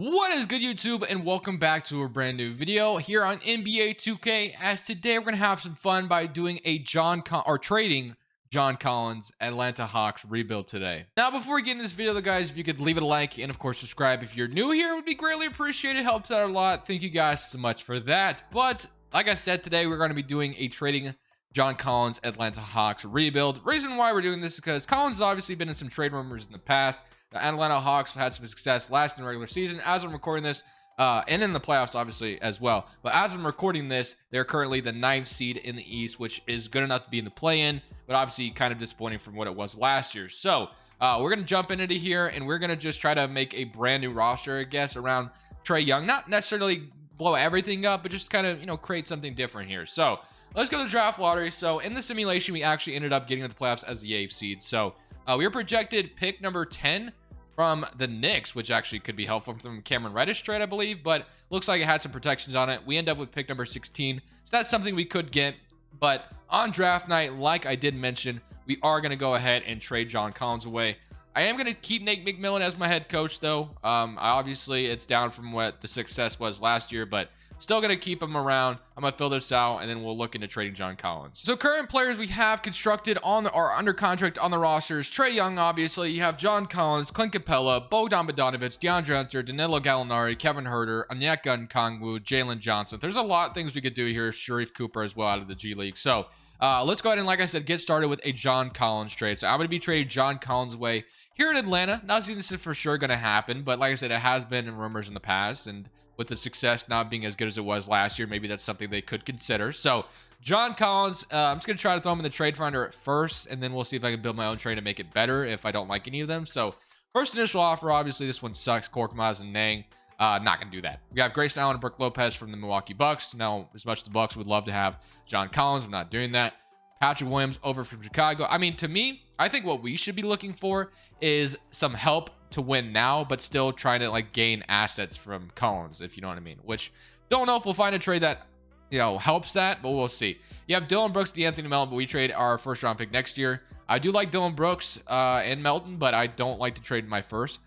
What is good, YouTube, and welcome back to a brand new video here on NBA 2K. As today we're gonna have some fun by doing a trading John Collins Atlanta Hawks rebuild today. Now, before we get into this video, though, guys, if you could leave it a like and of course subscribe if you're new here, it would be greatly appreciated. Helps out a lot. Thank you guys so much for that. But like I said, today we're going to be doing a trading John Collins Atlanta Hawks rebuild. Reason why we're doing this is because Collins has obviously been in some trade rumors in the past. The Atlanta Hawks had some success last in the regular season. As I'm recording this, and in the playoffs, obviously, as well. But as I'm recording this, they're currently the 9th seed in the East, which is good enough to be in the play-in, but obviously kind of disappointing from what it was last year. So we're going to jump into here, and we're going to just try to make a brand new roster, I guess, around Trae Young. Not necessarily blow everything up, but just kind of, create something different here. So let's go to the draft lottery. So in the simulation, we actually ended up getting to the playoffs as the 8th seed. So we were projected pick number 10 from the Knicks, which actually could be helpful from Cameron Reddish trade, I believe, but looks like it had some protections on it. We end up with pick number 16, so that's something we could get. But on draft night, like I did mention, we are going to go ahead and trade John Collins away. I am going to keep Nate McMillan as my head coach, though. Obviously, it's down from what the success was last year, but still going to keep him around. I'm going to fill this out, and then we'll look into trading John Collins. So current players we have constructed on or under contract on the rosters: Trae Young, obviously. You have John Collins, Clint Capella, Bogdan Bogdanovic, DeAndre Hunter, Danilo Gallinari, Kevin Huerter, Onyeka Okongwu, Jalen Johnson. There's a lot of things we could do here. Sharif Cooper as well out of the G League. So let's go ahead and, like I said, get started with a John Collins trade. So I'm going to be trading John Collins away here in Atlanta. Not saying this is for sure going to happen, but like I said, it has been in rumors in the past, and with the success not being as good as it was last year, maybe that's something they could consider. So John Collins, I'm just going to try to throw him in the trade finder at first, and then we'll see if I can build my own trade to make it better if I don't like any of them. So first initial offer, obviously this one sucks. Korkmaz and Nang. Not going to do that. We have Grayson Allen and Brook Lopez from the Milwaukee Bucks. Now, as much as the Bucks would love to have John Collins, I'm not doing that. Patrick Williams over from Chicago. I mean, to me, I think what we should be looking for is some help to win now, but still trying to gain assets from Collins, if you know what I mean. Which, don't know if we'll find a trade that helps that, but we'll see. You have Dylan Brooks, DeAnthony Melton, but we trade our first round pick next year. I do like Dylan Brooks and Melton, but I don't like to trade my first.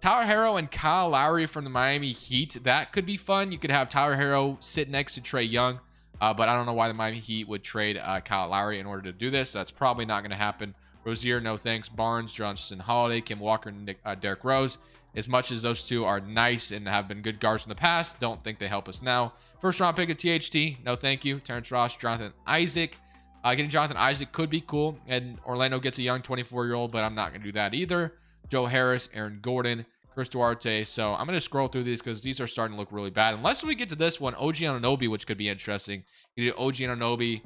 Tyler Herro and Kyle Lowry from the Miami Heat. That could be fun. You could have Tyler Herro sit next to Trae Young. But I don't know why the Miami Heat would trade Kyle Lowry in order to do this. So that's probably not going to happen. Rozier, no thanks. Barnes, Johnson, Holiday, Kim Walker, and Derrick Rose. As much as those two are nice and have been good guards in the past, don't think they help us now. First round pick of THT, no thank you. Terrence Ross, Jonathan Isaac. Getting Jonathan Isaac could be cool. And Orlando gets a young 24-year-old, but I'm not going to do that either. Joe Harris, Aaron Gordon, Chris Duarte. So I'm going to scroll through these because these are starting to look really bad. Unless we get to this one, OG Anunoby, which could be interesting. You do OG Anunoby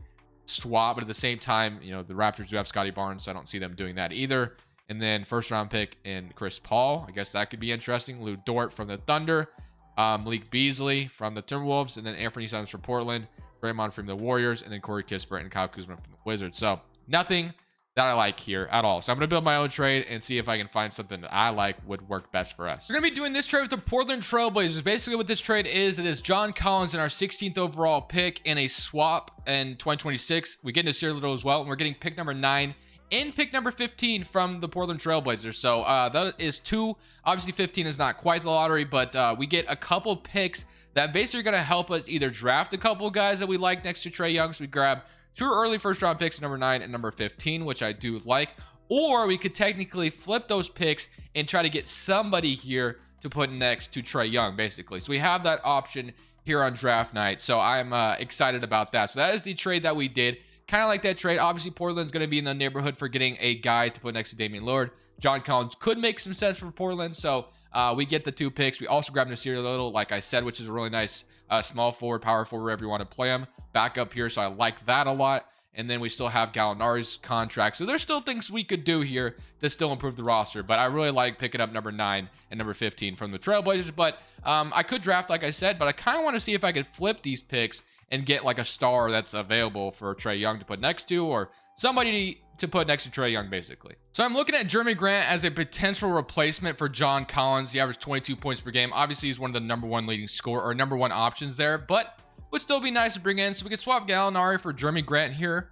swap, but at the same time, the Raptors do have Scotty Barnes, so I don't see them doing that either. And then first round pick in Chris Paul. I guess that could be interesting. Lou Dort from the Thunder. Malik Beasley from the Timberwolves. And then Anthony Simons from Portland. Draymond from the Warriors. And then Corey Kispert and Kyle Kuzma from the Wizards. So nothing that I like here at all. So I'm going to build my own trade and see if I can find something that I like would work best for us. We're going to be doing this trade with the Portland Trailblazers. Basically what this trade is, it is John Collins in our 16th overall pick in a swap in 2026. We get into Cyril as well, and we're getting pick number 9 and pick number 15 from the Portland Trailblazers. So that is 2. Obviously 15 is not quite the lottery, but we get a couple picks that basically are going to help us either draft a couple guys that we like next to Trae Young. So we grab 2 early first round picks, number 9 and number 15, which I do like. Or we could technically flip those picks and try to get somebody here to put next to Trae Young, basically. So we have that option here on draft night. So I'm excited about that. So that is the trade that we did. Kind of like that trade. Obviously, Portland's going to be in the neighborhood for getting a guy to put next to Damian Lillard. John Collins could make some sense for Portland. So we get the 2 picks. We also grabbed Nasir Little, like I said, which is a really nice small forward, power forward, wherever you want to play him. Back up here, so I like that a lot. And then we still have Gallinari's contract. So there's still things we could do here to still improve the roster. But I really like picking up number 9 and number 15 from the Trailblazers. But I could draft, like I said, but I kind of want to see if I could flip these picks and get like a star that's available for Trae Young to put next to, or somebody to put next to Trae Young, basically. So I'm looking at Jeremy Grant as a potential replacement for John Collins. He averaged 22 points per game. Obviously, he's one of the number 1 leading scorer or number 1 options there, but would still be nice to bring in. So we could swap Gallinari for Jeremy Grant here,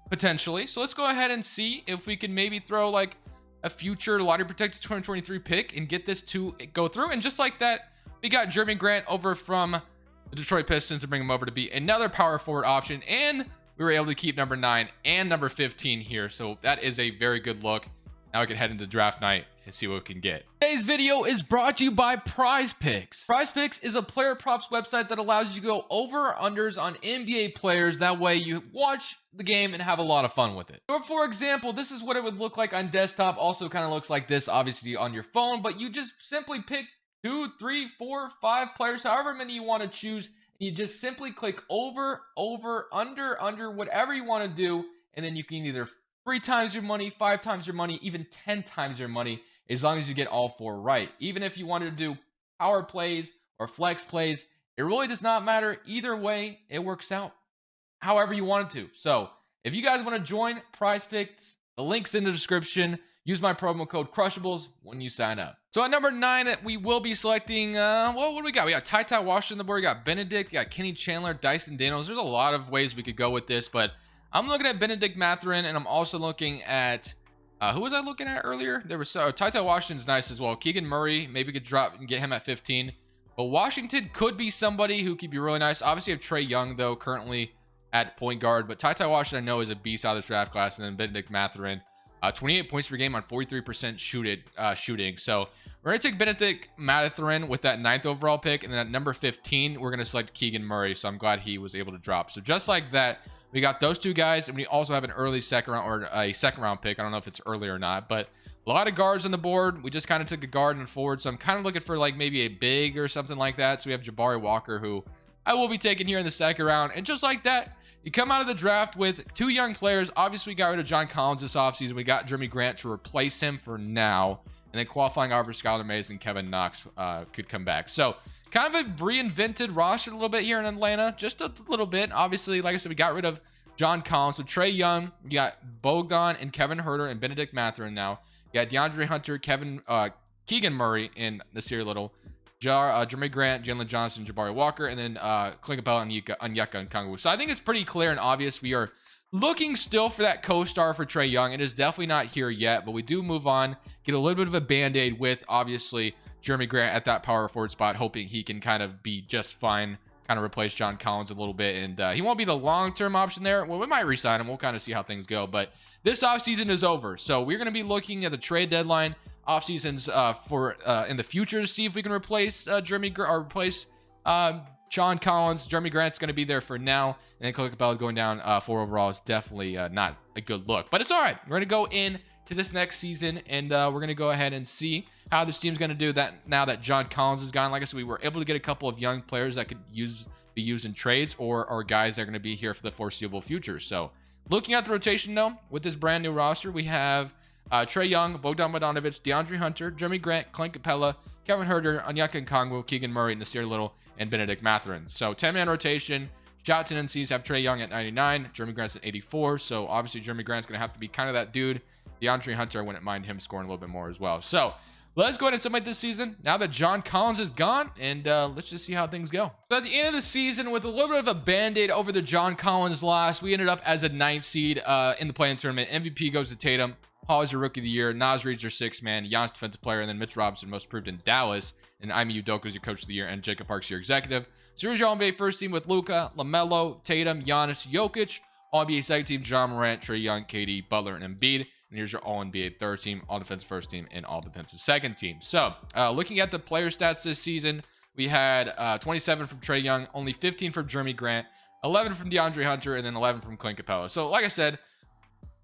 potentially. So let's go ahead and see if we can maybe throw like a future lottery protected 2023 pick and get this to go through. And just like that, we got Jeremy Grant over from the Detroit Pistons to bring him over to be another power forward option. And we were able to keep number 9 and number 15 here. So that is a very good look. Now we can head into draft night and see what we can get. Today's video is brought to you by Prize Picks. Prize Picks is a player props website that allows you to go over or unders on NBA players. That way you watch the game and have a lot of fun with it. So for example, this is what it would look like on desktop. Also kind of looks like this, obviously, on your phone. But you just simply pick 2, 3, 4, 5 players, however many you want to choose. And you just simply click over, under, whatever you want to do. And then you can either 3 times your money, 5 times your money, even 10 times your money, as long as you get all 4 right. Even if you wanted to do power plays or flex plays, it really does not matter. Either way, it works out however you want it to. So if you guys want to join Prize Picks, the link's in the description. Use my promo code Crushables when you sign up. So at number 9, we will be selecting, well, what do we got? We got Ty Washington on the board. We got Benedict, we got Kenny Chandler, Dyson Daniels. There's a lot of ways we could go with this, but I'm looking at Benedict Mathurin, and I'm also looking at, who was I looking at earlier? There was, Ty Washington's nice as well. Keegan Murray, maybe we could drop and get him at 15. But Washington could be somebody who could be really nice. Obviously, you have Trae Young, though, currently at point guard. But Ty Washington, I know, is a beast out of this draft class. And then Benedict Mathurin, 28 points per game on 43% shooting. So we're going to take Benedict Mathurin with that 9th overall pick. And then at number 15, we're going to select Keegan Murray. So I'm glad he was able to drop. So just like that, we got those 2 guys, and we also have an early second round or a second round pick. I don't know if it's early or not, but a lot of guards on the board. We just kind of took a guard and forward, so I'm kind of looking for like maybe a big or something like that. So we have Jabari Walker, who I will be taking here in the second round. And just like that, you come out of the draft with 2 young players. Obviously, we got rid of John Collins this offseason. We got Jeremy Grant to replace him for now. And then qualifying offer Skylar Mays and Kevin Knox could come back. So kind of a reinvented roster a little bit here in Atlanta. Just a little bit. Obviously, like I said, we got rid of John Collins. So Trae Young, you got Bogdan and Kevin Huerter and Benedict Mathurin now. You got DeAndre Hunter, Keegan Murray, and Nasir Little. Jeremy Grant, Jalen Johnson, Jabari Walker, and then Clint Capella and Onyeka Okongwu. So I think it's pretty clear and obvious we are looking still for that co-star for Trae Young. It is definitely not here yet, but we do move on, get a little bit of a band-aid with, obviously, Jeremy Grant at that power forward spot, hoping he can kind of be just fine, kind of replace John Collins a little bit. And he won't be the long-term option there. Well, we might re-sign him. We'll kind of see how things go. But this offseason is over. So we're going to be looking at the trade deadline offseasons in the future to see if we can replace John Collins. Jeremy Grant's going to be there for now. And then Clint Capella going down 4 overall is definitely not a good look. But it's all right. We're going to go in to this next season, and we're going to go ahead and see how this team's going to do that now that John Collins is gone. Like I said, we were able to get a couple of young players that could be used in trades or guys that are going to be here for the foreseeable future. So looking at the rotation, though, with this brand new roster, we have Trae Young, Bogdan Bogdanovic, DeAndre Hunter, Jeremy Grant, Clint Capella, Kevin Huerter, Onyeka Okongwu, Keegan Murray, Nasir Little, and Benedict Mathurin. So 10-man rotation. Shot tendencies have Trae Young at 99, Jeremy Grant's at 84. So obviously Jeremy Grant's going to have to be kind of that dude. DeAndre Hunter, I wouldn't mind him scoring a little bit more as well. So let's go ahead and summate this season now that John Collins is gone, and let's just see how things go. So at the end of the season, with a little bit of a band-aid over the John Collins loss, we ended up as a 9th seed in the play-in tournament. MVP goes to Tatum. Hall is your rookie of the year. Nas Reed's your 6th man. Giannis defensive player, and then Mitch Robinson most improved in Dallas. And Ime Udoka is your coach of the year, and Jacob Parks your executive. Series All-NBA first team with Luka, LaMelo, Tatum, Giannis, Jokic. All-NBA second team, John Morant, Trae Young, KD, Butler, and Embiid. And here's your All-NBA third team, All-Defensive first team, and All-Defensive second team. So, looking at the player stats this season, we had 27 from Trae Young, only 15 from Jeremy Grant, 11 from DeAndre Hunter, and then 11 from Clint Capella. So, like I said,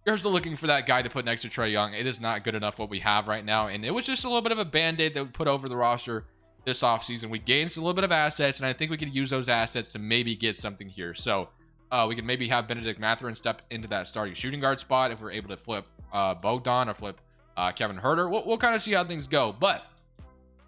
here's the looking for that guy to put next to Trae Young. It is not good enough what we have right now, and it was just a little bit of a band-aid that we put over the roster this offseason. We gained a little bit of assets, and I think we could use those assets to maybe get something here. So, we could maybe have Benedict Mathurin step into that starting shooting guard spot if we're able to flip Bogdan or flip Kevin Huerter. We'll kind of see how things go, but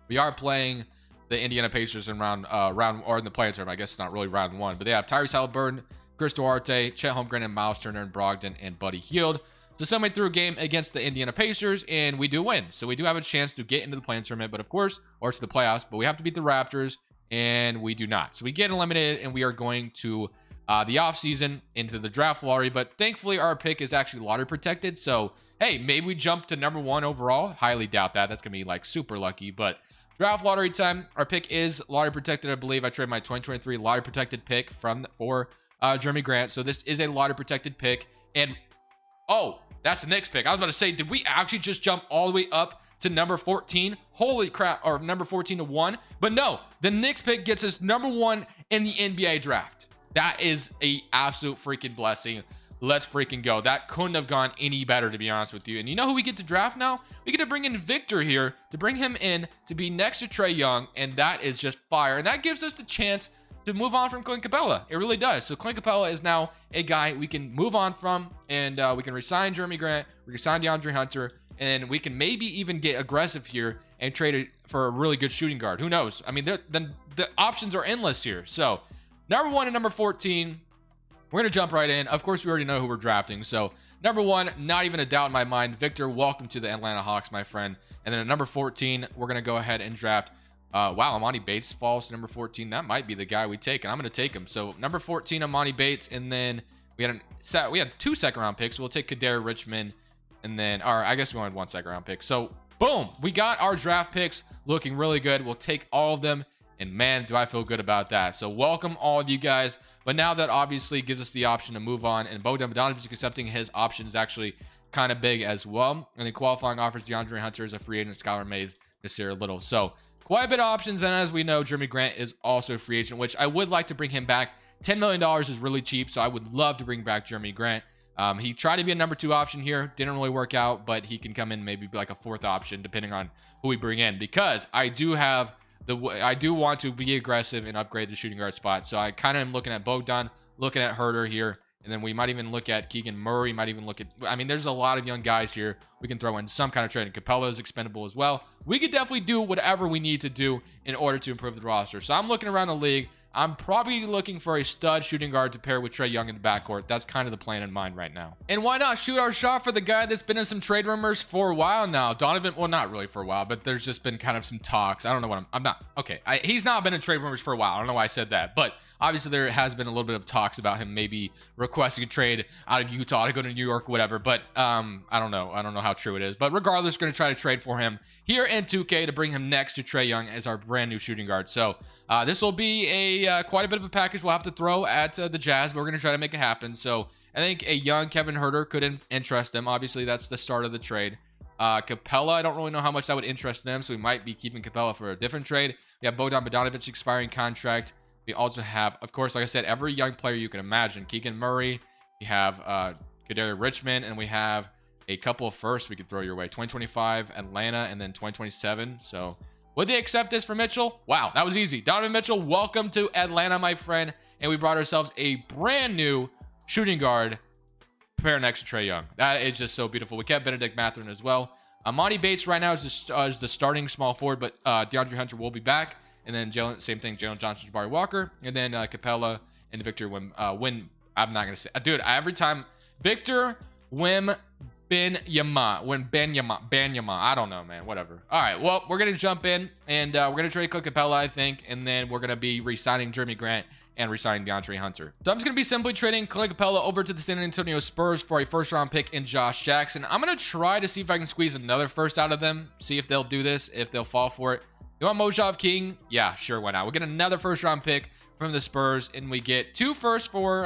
we are playing the Indiana Pacers in round or in the play-in tournament. I guess it's not really round 1, but they have Tyrese Halliburton, Chris Duarte, Chet Holmgren, and Miles Turner, and Brogdon, and Buddy Hield. So somebody threw a game against the Indiana Pacers, and we do win. So we do have a chance to get into the play-in tournament, but of course, or to the playoffs, but we have to beat the Raptors, and we do not. So we get eliminated, and we are going to the offseason into the draft lottery, but thankfully our pick is actually lottery protected. So, hey, maybe we jump to number 1 overall. Highly doubt that. That's going to be like super lucky, but Draft lottery time. Our pick is lottery protected. I believe I traded my 2023 lottery protected pick for Jeremy Grant. So this is a lottery protected pick. And oh, that's the Knicks pick. I was about to say, did we actually just jump all the way up to number 14? Holy crap, or number 14 to 1. But no, the Knicks pick gets us number 1 in the NBA draft. That is a absolute freaking blessing. Let's freaking go. That couldn't have gone any better, to be honest with you. And you know who we get to draft now? We get to bring in Victor here, to bring him in to be next to Trae Young, and that is just fire. And that gives us the chance to move on from Clint Capella. It really does. So Clint Capella is now a guy we can move on from, and we can resign Jeremy Grant, we can sign DeAndre Hunter, and we can maybe even get aggressive here and trade it for a really good shooting guard. Who knows? I mean, the options are endless here. So number 1 and number 14, we're going to jump right in. Of course, we already know who we're drafting. So number 1, not even a doubt in my mind. Victor, welcome to the Atlanta Hawks, my friend. And then at number 14, we're going to go ahead and draft. Wow, Amani Bates falls to number 14. That might be the guy we take, and I'm going to take him. So number 14, Amani Bates. And then we had 2 second-round picks. We'll take Kadar Richmond. And then, or I guess we wanted 1 second-round pick. So boom, we got our draft picks looking really good. We'll take all of them. And man, do I feel good about that. So welcome all of you guys. But now that obviously gives us the option to move on. And Bogdan Bogdanovic accepting his option is actually kind of big as well. And the qualifying offers DeAndre Hunter as a free agent, Skylar Mays, Nasir Little. So quite a bit of options. And as we know, Jeremy Grant is also a free agent, which I would like to bring him back. $10 million is really cheap. So I would love to bring back Jeremy Grant. He tried to be a number 2 option here. Didn't really work out, but he can come in maybe be like a 4th option depending on who we bring in, because I do want to be aggressive and upgrade the shooting guard spot. So I kind of am looking at Bogdan, looking at Herter here, and then we might even look at Keegan Murray, might even look at, I mean, there's a lot of young guys here we can throw in some kind of trade. And Capella is expendable as well. We could definitely do whatever we need to do in order to improve the roster. So I'm looking around the league. I'm probably looking for a stud shooting guard to pair with Trae Young in the backcourt. That's kind of the plan in mind right now. And why not shoot our shot for the guy that's been in some trade rumors for a while now? Donovan, well, not really for a while, but there's just been kind of some talks. I don't know what I'm not. Okay, he's not been in trade rumors for a while. I don't know why I said that, but obviously there has been a little bit of talks about him maybe requesting a trade out of Utah to go to New York, whatever. But I don't know. I don't know how true it is. But regardless, going to try to trade for him here in 2K to bring him next to Trae Young as our brand new shooting guard. So this will be a quite a bit of a package we'll have to throw at the Jazz, but we're going to try to make it happen. So I think a young Kevin Herter could interest them. Obviously, that's the start of the trade. Capella, I don't really know how much that would interest them, so we might be keeping Capella for a different trade. We have Bogdan Bogdanovic expiring contract. We also have, of course, like I said, every young player you can imagine. Keegan Murray, we have Kadar Richmond, and we have a couple of firsts we could throw your way. 2025 Atlanta, and then 2027. So would they accept this for Mitchell? Wow, that was easy. Donovan Mitchell, welcome to Atlanta, my friend. And we brought ourselves a brand new shooting guard pair next to Trae Young. That is just so beautiful. We kept Benedict Mathurin as well. Amani Bates right now is the starting small forward, but DeAndre Hunter will be back. And then same thing, Jalen Johnson, Jabari Walker, and then Capella and Victor Wim. I'm not gonna say, dude. Every time Victor Wim Banyama. I don't know, man. Whatever. All right. Well, we're gonna jump in and we're gonna trade Clint Capella, I think, and then we're gonna be re-signing Jeremy Grant and re-signing DeAndre Hunter. So I'm just gonna be simply trading Clint Capella over to the San Antonio Spurs for a first-round pick in Josh Jackson. I'm gonna try to see if I can squeeze another first out of them. See if they'll do this. If they'll fall for it. You want Mojave King? Yeah, sure. Why not? We'll get another first-round pick from the Spurs, and we get 2 firsts for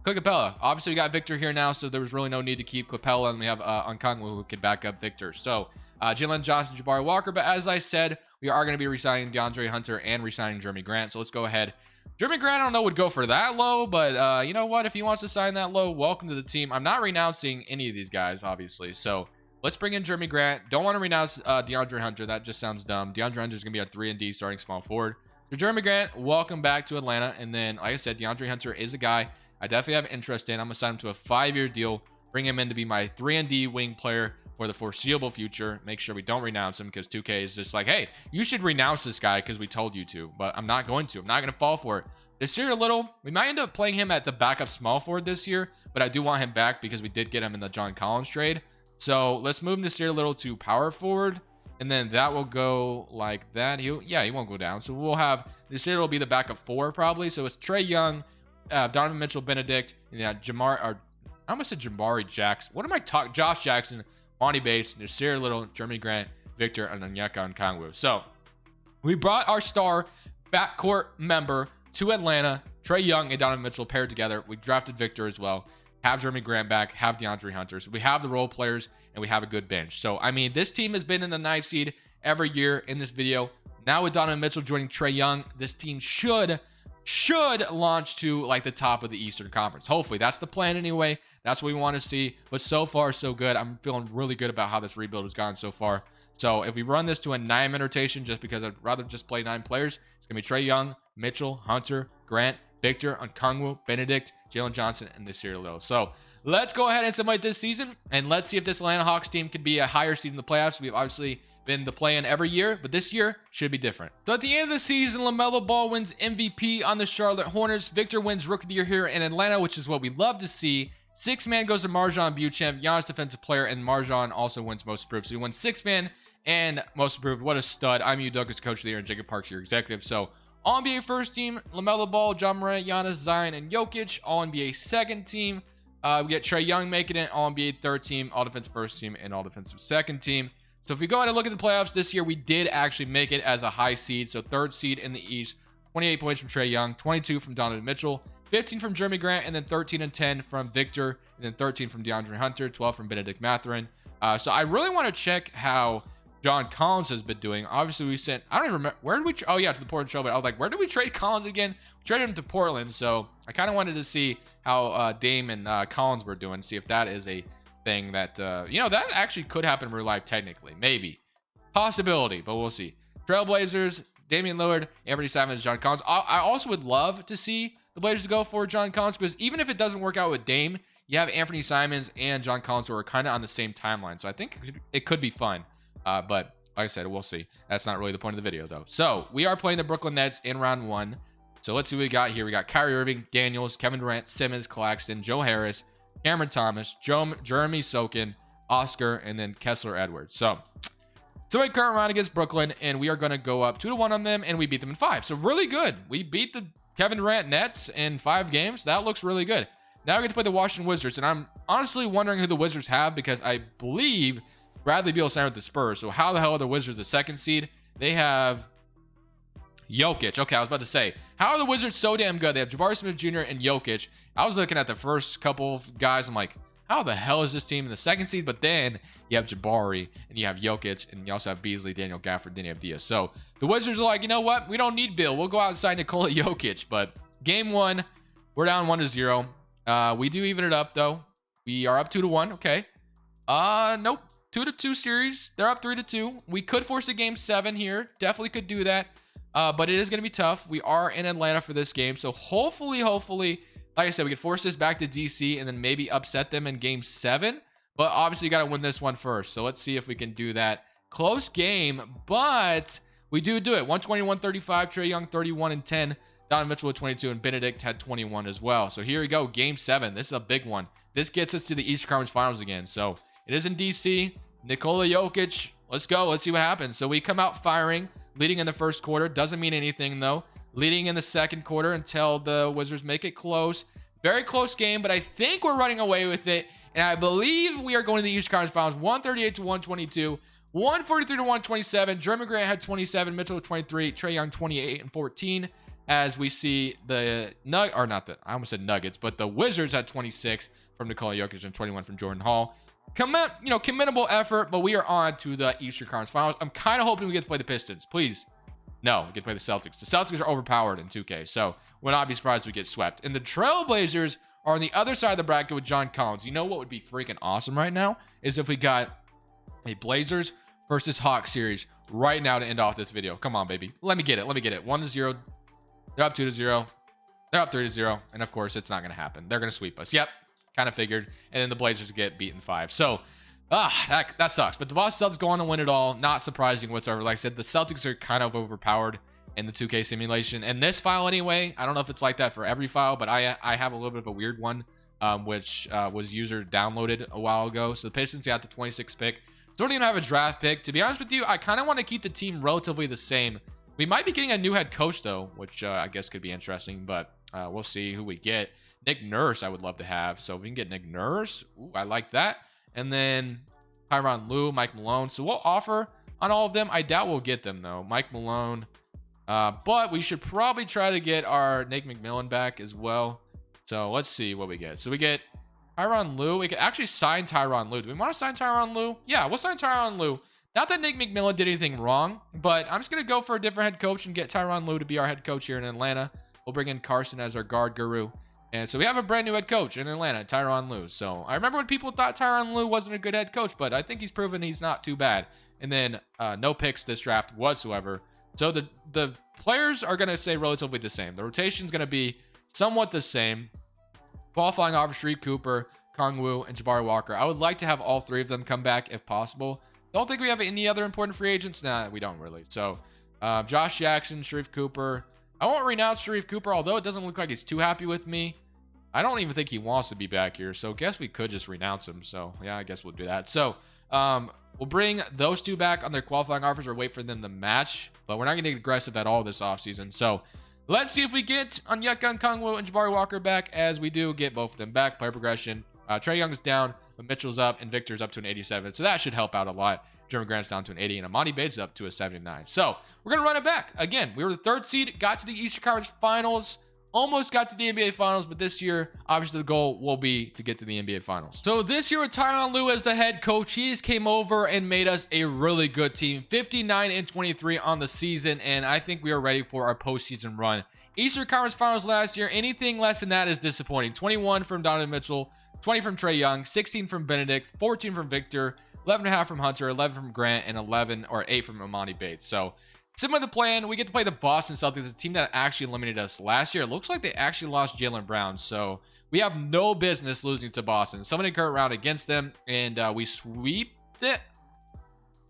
Clint Capella. Obviously, we got Victor here now, so there was really no need to keep Capella, and we have Onkongwu who could back up Victor. So Jalen Johnson, Jabari Walker, but as I said, we are going to be re-signing DeAndre Hunter and re-signing Jeremy Grant. So let's go ahead. Jeremy Grant, I don't know, would go for that low, but you know what? If he wants to sign that low, welcome to the team. I'm not renouncing any of these guys, obviously. So let's bring in Jeremy Grant. Don't want to renounce DeAndre Hunter. That just sounds dumb. DeAndre Hunter is going to be our 3-and-D starting small forward. So Jeremy Grant, welcome back to Atlanta. And then, like I said, DeAndre Hunter is a guy I definitely have interest in. I'm going to sign him to a 5-year deal, bring him in to be my 3-and-D wing player for the foreseeable future. Make sure we don't renounce him because 2K is just like, hey, you should renounce this guy because we told you to. But I'm not going to. I'm not going to fall for it. This year, a little, we might end up playing him at the backup small forward this year, but I do want him back because we did get him in the John Collins trade. So let's move Nasir Little to power forward, and then that will go like that. He won't go down. So we'll have Nasir will be the backup 4 probably. So it's Trae Young, Donovan Mitchell, Benedict, and I almost said Jamari Jackson. What am I talking? Josh Jackson, Monty Bates, Nasir Little, Jeremy Grant, Victor, and Onyeka Onkongwu. So We brought our star backcourt member to Atlanta, Trae Young and Donovan Mitchell paired together. We drafted Victor as well. Have Jeremy Grant back, have DeAndre Hunter. So we have the role players and we have a good bench. So, I mean, this team has been in the 9th seed every year in this video. Now with Donovan Mitchell joining Trae Young, this team should launch to like the top of the Eastern Conference. Hopefully, that's the plan anyway. That's what we want to see. But so far, so good. I'm feeling really good about how this rebuild has gone so far. So if we run this to a 9-man rotation, just because I'd rather just play 9 players, it's going to be Trae Young, Mitchell, Hunter, Grant, Victor, Okongwu, Benedict, Jalen Johnson, and this year Little. So let's go ahead and simulate this season, and let's see if this Atlanta Hawks team could be a higher seed in the playoffs. We've obviously been the play-in every year, but this year should be different. So at the end of the season, LaMelo Ball wins MVP on the Charlotte Hornets. Victor wins Rookie of the Year here in Atlanta, which is what we love to see. 6-man goes to Marjon Beauchamp, Giannis Defensive Player, and Marjon also wins Most Improved. So he wins 6-man and Most Improved. What a stud. I'm Hugh Douglas, Coach of the Year, and Jacob Parks, your executive. So All-NBA first team, LaMelo Ball, John Morant, Giannis, Zion, and Jokic. All-NBA second team. We get Trae Young making it. All-NBA third team, All-Defensive first team, and All-Defensive second team. So if we go ahead and look at the playoffs this year, we did actually make it as a high seed. So 3rd seed in the East, 28 points from Trae Young, 22 from Donovan Mitchell, 15 from Jeremy Grant, and then 13 and 10 from Victor, and then 13 from DeAndre Hunter, 12 from Benedict Mathurin. So I really want to check how John Collins has been doing. Obviously, we sent, I don't even remember, where did we, oh yeah, to the Portland show, but I was like, where did we trade Collins again? We traded him to Portland, so I kind of wanted to see how Dame and Collins were doing, see if that is a thing that, you know, that actually could happen in real life technically, maybe. Possibility, but we'll see. Trailblazers, Damian Lillard, Anthony Simons, John Collins. I also would love to see the Blazers go for John Collins, because even if it doesn't work out with Dame, you have Anthony Simons and John Collins who are kind of on the same timeline, so I think it could be fun. But like I said, we'll see. That's not really the point of the video, though. So we are playing the Brooklyn Nets in round 1. So let's see what we got here. We got Kyrie Irving, Daniels, Kevin Durant, Simmons, Claxton, Joe Harris, Cameron Thomas, Jeremy Sokin, Oscar, and then Kessler Edwards. So we current round against Brooklyn, and we are going to go up 2-1 on them, and we beat them in 5. So really good. We beat the Kevin Durant Nets in 5 games. That looks really good. Now we get to play the Washington Wizards, and I'm honestly wondering who the Wizards have, because I believe Bradley Beal signed with the Spurs. So how the hell are the Wizards the 2nd seed? They have Jokic. Okay, I was about to say, how are the Wizards so damn good? They have Jabari Smith Jr. and Jokic. I was looking at the first couple of guys. I'm like, how the hell is this team in the 2nd seed? But then you have Jabari and you have Jokic, and you also have Beasley, Daniel Gafford, then you have Diaz. So the Wizards are like, you know what? We don't need Bill. We'll go outside Nikola Jokic. But game 1, we're down 1-0. We do even it up though. We are up 2-1. Okay. Nope. 2-2 series. They're up 3-2. We could force a game 7 here. Definitely could do that. But it is going to be tough. We are in Atlanta for this game. So hopefully, like I said, we could force this back to DC and then maybe upset them in game 7. But obviously, you got to win this one first. So let's see if we can do that. Close game, but we do it. 121-35. Trae Young, 31 and 10. Donovan Mitchell with 22, and Benedict had 21 as well. So here we go. Game 7. This is a big one. This gets us to the Eastern Conference Finals again. So it is in DC. Nikola Jokic. Let's go. Let's see what happens. So we come out firing, leading in the first quarter. Doesn't mean anything, though. Leading in the second quarter until the Wizards make it close. Very close game, but I think we're running away with it. And I believe we are going to the Eastern Conference Finals. 138-122. 143-127. Jeremy Grant had 27. Mitchell with 23. Trae Young 28 and 14. As we see the I almost said Nuggets, but the Wizards had 26 from Nikola Jokic and 21 from Jordan Hall. Commendable effort, but we are on to the Eastern Conference Finals. I'm kind of hoping we get to play the Pistons. Please. No, we get to play the Celtics. The Celtics are overpowered in 2K, so we'll not be surprised if we get swept. And the Trailblazers are on the other side of the bracket with John Collins. You know what would be freaking awesome right now is if we got a Blazers versus Hawks series right now to end off this video. Come on, baby. Let me get it. 1-0. They're up 2-0. They're up 3-0. And of course, it's not going to happen. They're going to sweep us. Yep. Kind of figured. And then the Blazers get beaten 5. So, that sucks. But the Boston Celtics go on to win it all. Not surprising whatsoever. Like I said, the Celtics are kind of overpowered in the 2K simulation. And this file anyway, I don't know if it's like that for every file, but I have a little bit of a weird one, which was user downloaded a while ago. So the Pistons got the 26th pick. Don't even have a draft pick. To be honest with you, I kind of want to keep the team relatively the same. We might be getting a new head coach, though, which I guess could be interesting, but we'll see who we get. Nick Nurse, I would love to have. So if we can get Nick Nurse, ooh, I like that. And then Tyronn Lue, Mike Malone. So we'll offer on all of them. I doubt we'll get them though. Mike Malone. But we should probably try to get our Nick McMillan back as well. So let's see what we get. So we get Tyronn Lue. We could actually sign Tyronn Lue. Do we want to sign Tyronn Lue? Yeah, we'll sign Tyronn Lue. Not that Nick McMillan did anything wrong, but I'm just going to go for a different head coach and get Tyronn Lue to be our head coach here in Atlanta. We'll bring in Carson as our guard guru. And so we have a brand new head coach in Atlanta, Tyronn Lue. So I remember when people thought Tyronn Lue wasn't a good head coach, but I think he's proven he's not too bad. And then no picks this draft whatsoever. So the players are going to stay relatively the same. The rotation is going to be somewhat the same. Qualifying offer, Sharif Cooper, Kongwu, and Jabari Walker. I would like to have all three of them come back if possible. Don't think we have any other important free agents. Nah, we don't really. So Josh Jackson, Sharif Cooper. I won't renounce Sharif Cooper, although it doesn't look like he's too happy with me. I don't even think he wants to be back here. So guess we could just renounce him. So yeah, I guess we'll do that. So we'll bring those two back on their qualifying offers or wait for them to match. But we're not going to get aggressive at all this offseason. So let's see if we get Onyeka Okongwu and Jabari Walker back. As we do get both of them back. Player progression. Trae Young's down, but Mitchell's up, and Victor's up to an 87. So that should help out a lot. Jeremy Grant's down to an 80, and Amani Bates up to a 79. So we're going to run it back. Again, we were the 3rd seed, got to the Eastern Conference Finals, almost got to the NBA Finals, but this year, obviously the goal will be to get to the NBA Finals. So this year with Tyronn Lue as the head coach, he just came over and made us a really good team. 59-23 on the season, and I think we are ready for our postseason run. Eastern Conference Finals last year, anything less than that is disappointing. 21 from Donovan Mitchell, 20 from Trae Young, 16 from Benedict, 14 from Victor, 11.5 from Hunter, 11 from Grant, and 8 from Amani Bates. So similar to the plan, we get to play the Boston Celtics, a team that actually eliminated us last year. It looks like they actually lost Jaylen Brown. So we have no business losing to Boston. Somebody current round against them, and we sweep it.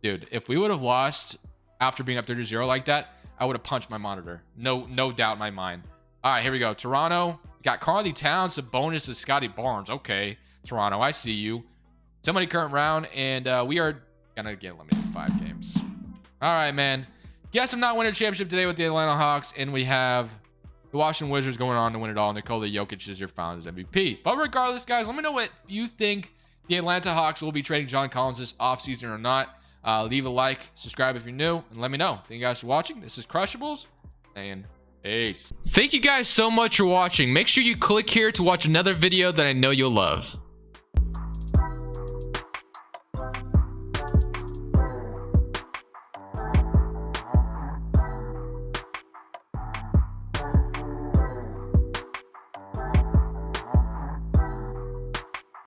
Dude, if we would have lost after being up 30-0 like that, I would have punched my monitor. No doubt in my mind. All right, here we go. Toronto. Got Karl-Anthony Towns. The bonus is Scotty Barnes. Okay, Toronto, I see you. Somebody current round, and we are gonna get eliminated 5 games. All right, man. Guess I'm not winning a championship today with the Atlanta Hawks, and we have the Washington Wizards going on to win it all. Nikola Jokic is your Finals MVP. But regardless, guys, let me know what you think the Atlanta Hawks will be trading John Collins this offseason or not. Leave a like, subscribe if you're new, and let me know. Thank you guys for watching. This is Crushables, and peace. Thank you guys so much for watching. Make sure you click here to watch another video that I know you'll love.